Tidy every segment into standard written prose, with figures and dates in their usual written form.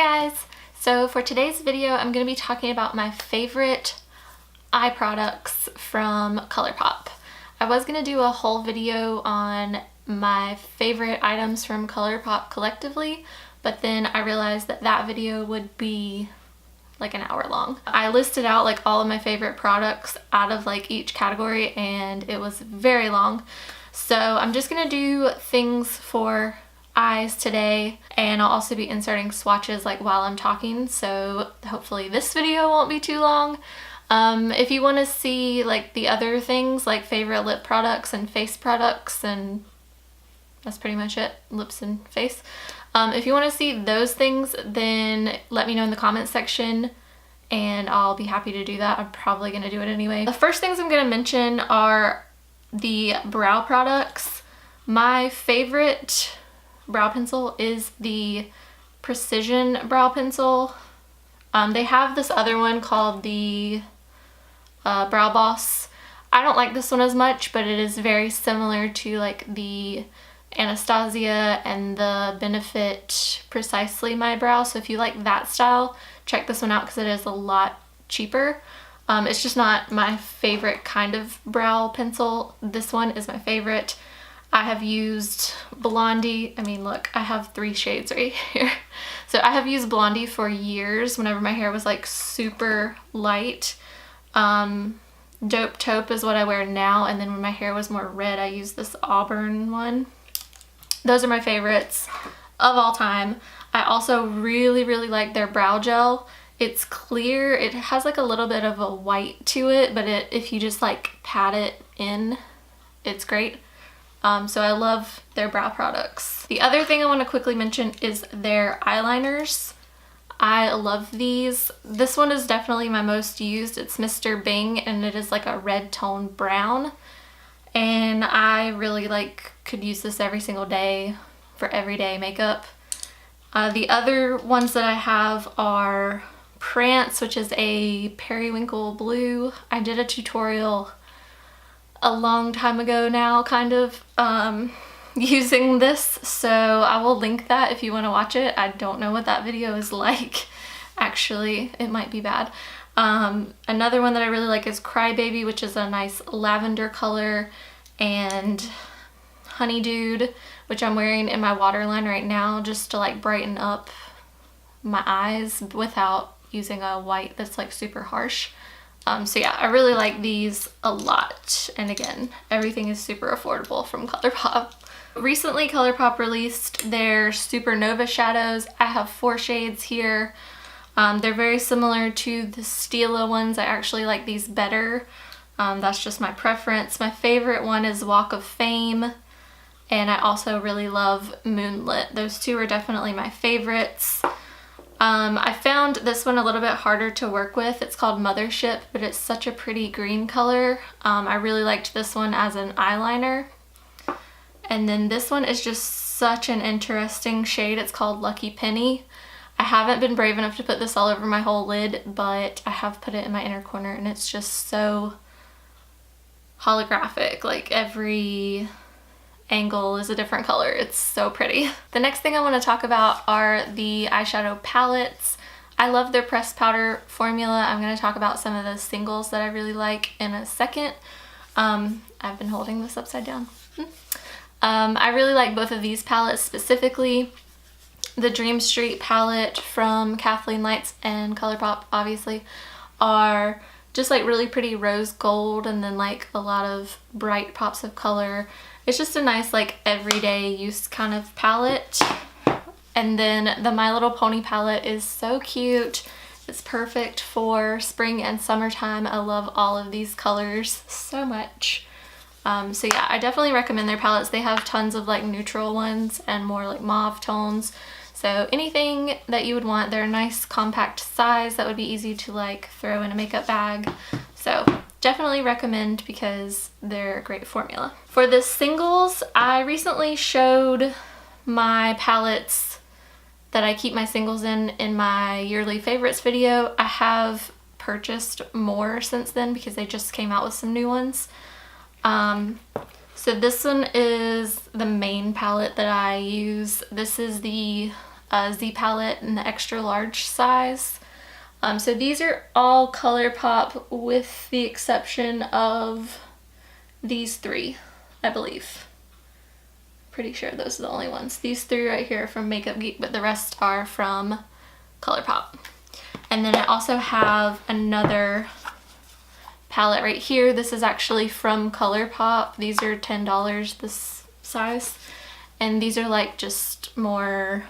guys! So for today's video, I'm going to be talking about my favorite eye products from Colourpop. I was going to do a whole video on my favorite items from Colourpop collectively, but then I realized that that video would be like an hour long. I listed out like all of my favorite products out of like each category and it was very long. So I'm just going to do things for eyes today, and I'll also be inserting swatches like while I'm talking, so hopefully this video won't be too long. If you want to see like the other things like favorite lip products and face products, and that's pretty much it, lips and face. If you want to see those things, then let me know in the comments section and I'll be happy to do that. I'm probably going to do it anyway. The first things I'm going to mention are the brow products. My favorite brow pencil is the Precision brow pencil. They have this other one called the Brow Boss. I don't like this one as much, but it is very similar to like the Anastasia and the Benefit Precisely My Brow. So if you like that style, check this one out because it is a lot cheaper. It's just not my favorite kind of brow pencil. This one is my favorite. I have used Blondie. I mean, look, I have 3 shades right here. So I have used Blondie for years whenever my hair was like super light. Dope Taupe is what I wear now, and then when my hair was more red, I used this Auburn one. Those are my favorites of all time. I also really like their brow gel. It's clear. It has like a little bit of a white to it, but if you just like pat it in, it's great. So I love their brow products. The other thing I want to quickly mention is their eyeliners. I love these. This one is definitely my most used. It's Mr. Bing and it is like a red tone brown. And I really could use this every single day for everyday makeup. The other ones that I have are Prance, which is a periwinkle blue. I did a tutorial a long time ago now, kind of, using this, so I will link that if you want to watch it. I don't know what that video is like. Actually, it might be bad. Another one that I really like is Crybaby, which is a nice lavender color, and Honeydude, which I'm wearing in my waterline right now just to like brighten up my eyes without using a white that's like super harsh. So yeah, I really like these a lot. And again, everything is super affordable from Colourpop. Recently, Colourpop released their Supernova shadows. I have 4 shades here. They're very similar to the Stila ones. I actually like these better. That's just my preference. My favorite one is Walk of Fame. And I also really love Moonlit. Those 2 are definitely my favorites. I found this one a little bit harder to work with. It's called Mothership, but it's such a pretty green color. I really liked this one as an eyeliner. And then this one is just such an interesting shade. It's called Lucky Penny. I haven't been brave enough to put this all over my whole lid, but I have put it in my inner corner and it's just so holographic. Like every angle is a different color. It's so pretty. The next thing I want to talk about are the eyeshadow palettes. I love their pressed powder formula. I'm going to talk about some of the singles that I really like in a second. I've been holding this upside down. I really like both of these palettes specifically. The Dream Street palette from Kathleenlights and Colourpop obviously are just like really pretty rose gold and then like a lot of bright pops of color. It's just a nice like everyday use kind of palette. And then the My Little Pony palette is so cute. It's perfect for spring and summertime. I love all of these colors so much. So yeah, I definitely recommend their palettes. They have tons of like neutral ones and more like mauve tones. So anything that you would want. They're a nice compact size that would be easy to like throw in a makeup bag. So definitely recommend because they're a great formula. For the singles, I recently showed my palettes that I keep my singles in my yearly favorites video. I have purchased more since then because they just came out with some new ones. So this one is the main palette that I use. This is the Z palette in the extra large size. So these are all Colourpop with the exception of these three, I believe. Pretty sure those are the only ones. These three right here are from Makeup Geek, but the rest are from Colourpop. And then I also have another palette right here. This is actually from Colourpop. These are $10 this size. And these are like just more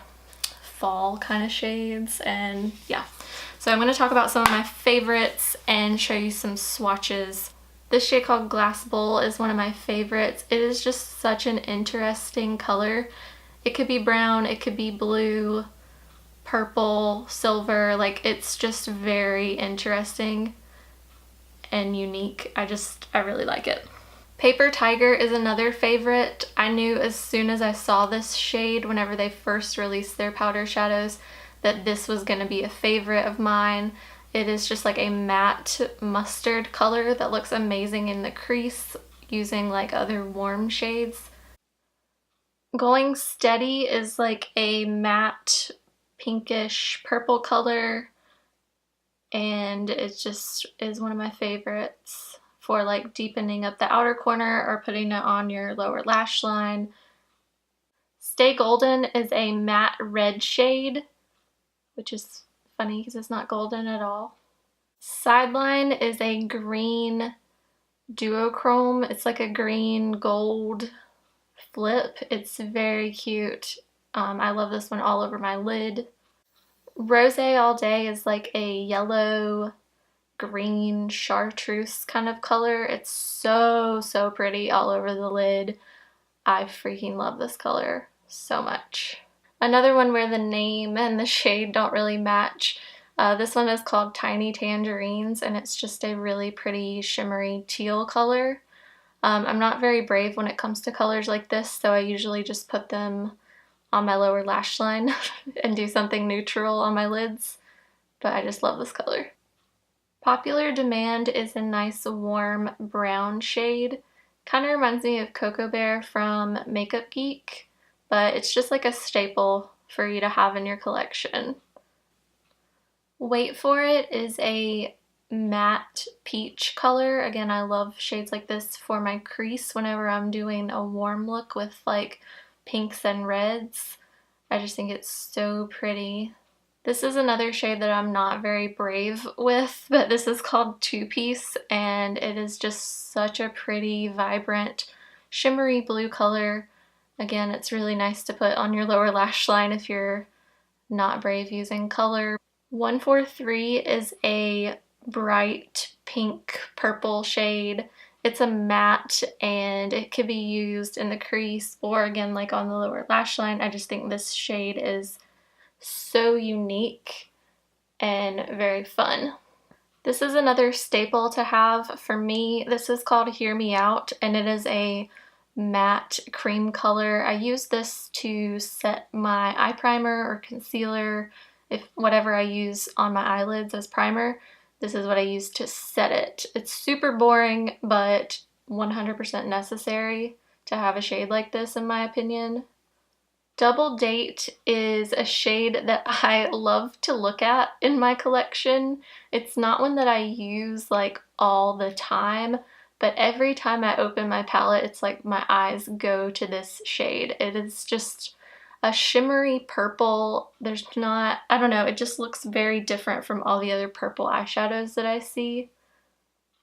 fall kind of shades, and yeah. So I'm going to talk about some of my favorites and show you some swatches. This shade called Glass Bowl is one of my favorites. It is just such an interesting color. It could be brown, it could be blue, purple, silver, like it's just very interesting and unique. I really like it. Paper Tiger is another favorite. I knew as soon as I saw this shade, whenever they first released their powder shadows, that this was going to be a favorite of mine. It is just like a matte mustard color that looks amazing in the crease using like other warm shades. Going Steady is like a matte pinkish purple color, and it just is one of my favorites for like deepening up the outer corner or putting it on your lower lash line. Stay Golden is a matte red shade, which is funny because it's not golden at all. Sideline is a green duochrome. It's like a green gold flip. It's very cute. I love this one all over my lid. Rosé All Day is like a yellow green chartreuse kind of color. It's so pretty all over the lid. I freaking love this color so much. Another one where the name and the shade don't really match. This one is called Tiny Tangerines, and it's just a really pretty shimmery teal color. I'm not very brave when it comes to colors like this, so I usually just put them on my lower lash line and do something neutral on my lids, but I just love this color. Popular Demand is a nice warm brown shade. Kind of reminds me of Cocoa Bear from Makeup Geek, but it's just like a staple for you to have in your collection. Wait For It is a matte peach color. Again, I love shades like this for my crease whenever I'm doing a warm look with like pinks and reds. I just think it's so pretty. This is another shade that I'm not very brave with, but this is called Two Piece, and it is just such a pretty, vibrant, shimmery blue color. Again, it's really nice to put on your lower lash line if you're not brave using color. 143 is a bright pink purple shade. It's a matte, and it could be used in the crease or again like on the lower lash line. I just think this shade is so unique and very fun. This is another staple to have for me. This is called Hear Me Out, and it is a matte cream color. I use this to set my eye primer or concealer, if whatever I use on my eyelids as primer. This is what I use to set it. It's super boring, but 100% necessary to have a shade like this in my opinion. Double Date is a shade that I love to look at in my collection. It's not one that I use like all the time, but every time I open my palette, it's like my eyes go to this shade. It is just a shimmery purple. There's not, I don't know, it just looks very different from all the other purple eyeshadows that I see.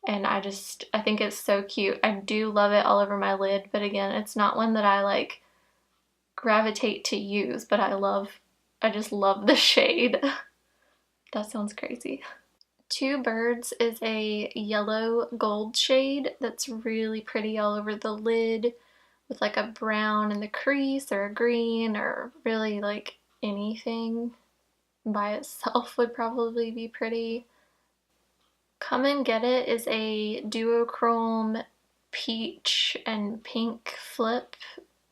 And I think it's so cute. I do love it all over my lid, but again, it's not one that I like gravitate to use, but I just love the shade. That sounds crazy. Two Birds is a yellow gold shade that's really pretty all over the lid with like a brown in the crease or a green, or really like anything by itself would probably be pretty. Come and Get It is a duochrome peach and pink flip.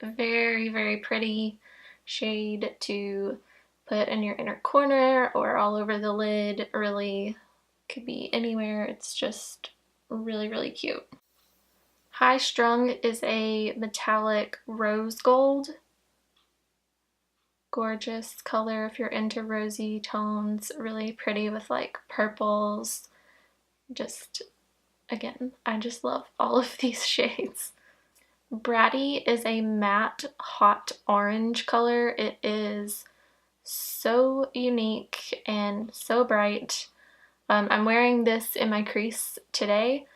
Very pretty shade to put in your inner corner or all over the lid. Really could be anywhere. It's just really cute. High Strung is a metallic rose gold. gorgeous color if you're into rosy tones, really pretty with like purples. Just, again, I just love all of these shades. Bratty is a matte hot orange color. It is so unique and so bright. I'm wearing this in my crease today,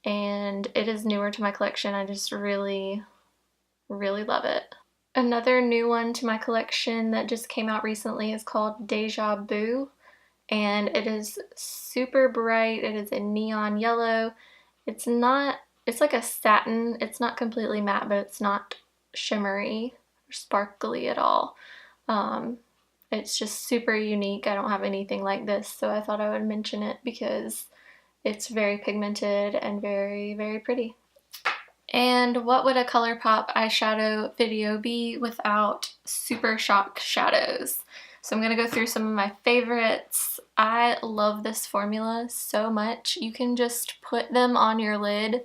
and it is newer to my collection. I just really, really love it. Another new one to my collection that just came out recently is called Deja Boo, and it is super bright. It is a neon yellow. It's like a satin. It's not completely matte, but it's not shimmery or sparkly at all. It's just super unique. I don't have anything like this, so I thought I would mention it because it's very pigmented and very, very pretty. And what would a Colourpop eyeshadow video be without Super Shock shadows? So I'm going to go through some of my favorites. I love this formula so much. You can just put them on your lid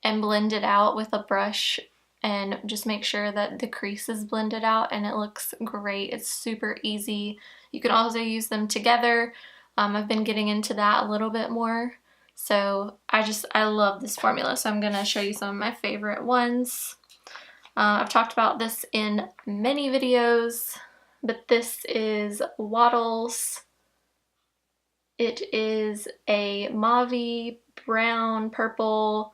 and blend it out with a brush and just make sure that the crease is blended out, and it looks great. It's super easy. You can also use them together. I've been getting into that a little bit more. So I love this formula. So I'm gonna show you some of my favorite ones. I've talked about this in many videos, but this is Wattles. It is a mauve, brown, purple.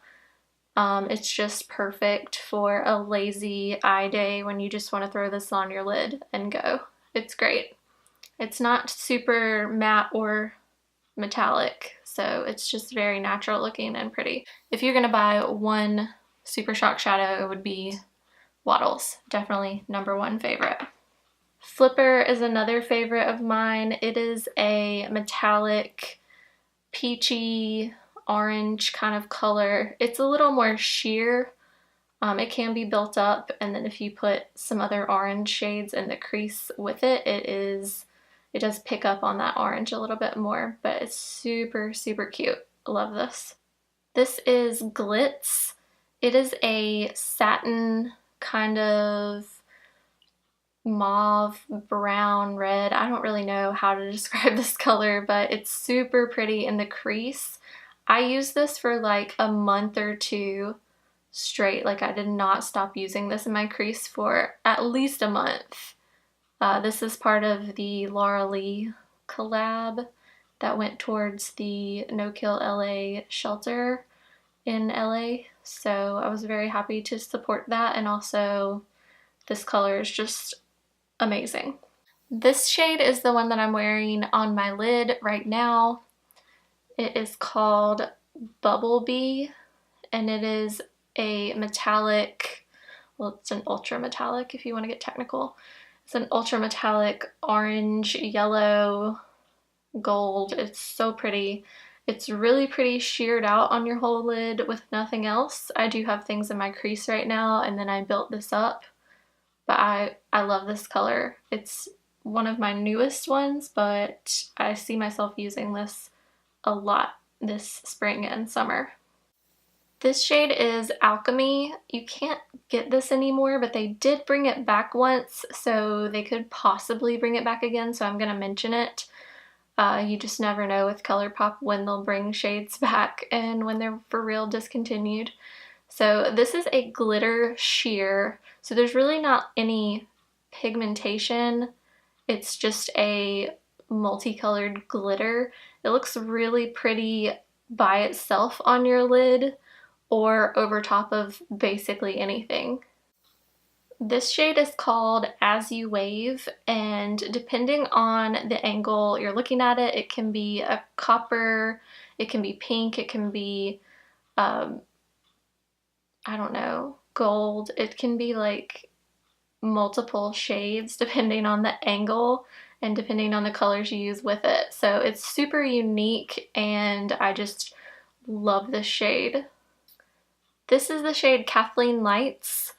It's just perfect for a lazy eye day when you just want to throw this on your lid and go. It's great. It's not super matte or metallic, so it's just very natural looking and pretty. If you're gonna buy one Super Shock shadow, it would be Wattles. Definitely #1 favorite. Flipper is another favorite of mine. It is a metallic, peachy, orange kind of color. It's a little more sheer. It can be built up, and then if you put some other orange shades in the crease with it, it does pick up on that orange a little bit more, but it's super, super cute. I love this. This is Glitz. It is a satin kind of mauve, brown, red. I don't really know how to describe this color, but it's super pretty in the crease. I used this for like a month or two straight. Like, I did not stop using this in my crease for at least a month. This is part of the Laura Lee collab that went towards the No Kill LA shelter in LA. So I was very happy to support that, and also this color is just amazing. This shade is the one that I'm wearing on my lid right now. It is called Bumblebee, and it is a metallic, well, it's an ultra metallic if you want to get technical. It's an ultra metallic orange, yellow, gold. It's so pretty. It's really pretty sheared out on your whole lid with nothing else. I do have things in my crease right now, and then I built this up, but I love this color. It's one of my newest ones, but I see myself using this a lot this spring and summer. This shade is Alchemy. You can't get this anymore, but they did bring it back once, so they could possibly bring it back again, so I'm gonna mention it. You just never know with Colourpop when they'll bring shades back and when they're for real discontinued. So this is a glitter sheer, so there's really not any pigmentation. It's just a multicolored glitter. It looks really pretty by itself on your lid or over top of basically anything. This shade is called As You Wave, and depending on the angle you're looking at it, it can be a copper, it can be pink, it can be, I don't know, gold. It can be like multiple shades depending on the angle and depending on the colors you use with it. So it's super unique, and I just love this shade. This is the shade Kathleenlights.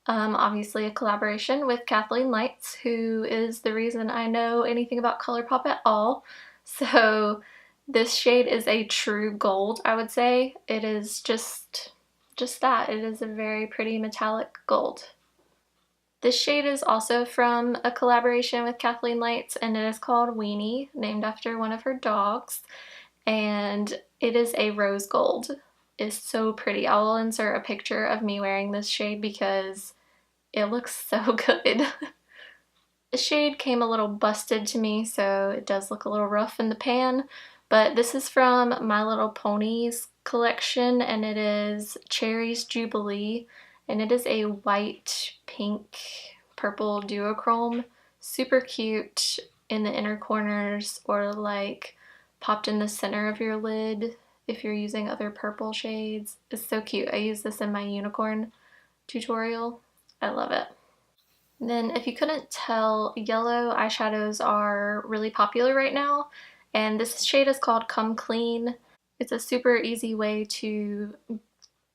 Obviously a collaboration with Kathleenlights, who is the reason I know anything about Colourpop at all. So this shade is a true gold, I would say. It is just that. It is a very pretty metallic gold. This shade is also from a collaboration with Kathleenlights, and it is called Weenie, named after one of her dogs. And it is a rose gold. It's so pretty. I will insert a picture of me wearing this shade because it looks so good. The shade came a little busted to me, so it does look a little rough in the pan, but this is from My Little Ponies collection, and it is Cherries Jubilee, and it is a white, pink, purple duochrome. Super cute in the inner corners, or like popped in the center of your lid if you're using other purple shades. It's so cute. I use this in my unicorn tutorial. I love it. Then if you couldn't tell, yellow eyeshadows are really popular right now, and this shade is called Come Clean. It's a super easy way to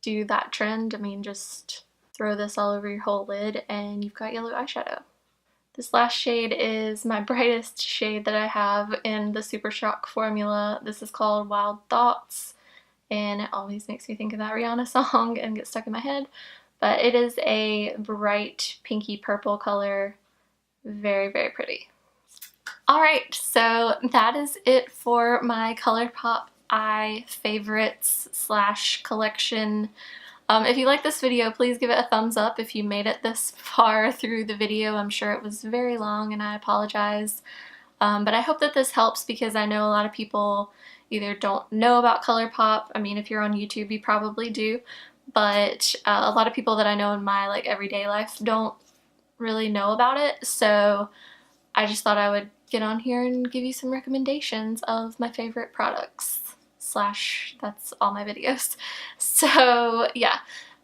do that trend. I mean, just throw this all over your whole lid and you've got yellow eyeshadow. This last shade is my brightest shade that I have in the Super Shock formula. This is called Wild Thoughts, and it always makes me think of that Rihanna song and get stuck in my head. But it is a bright pinky purple color. Very, very pretty. Alright, so that is it for my Colourpop eye favorites slash collection. If you like this video, please give it a thumbs up if you made it this far through the video. I'm sure it was very long and I apologize. But I hope that this helps because I know a lot of people either don't know about Colourpop. I mean, if you're on YouTube, you probably do. But a lot of people that I know in my like everyday life don't really know about it, so I just thought I would get on here and give you some recommendations of my favorite products slash that's all my videos. So yeah,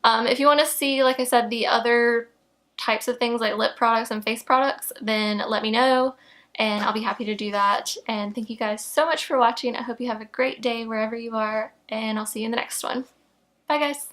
if you want to see, like I said, the other types of things like lip products and face products, then let me know and I'll be happy to do that. And thank you guys so much for watching. I hope you have a great day wherever you are, and I'll see you in the next one. Bye guys!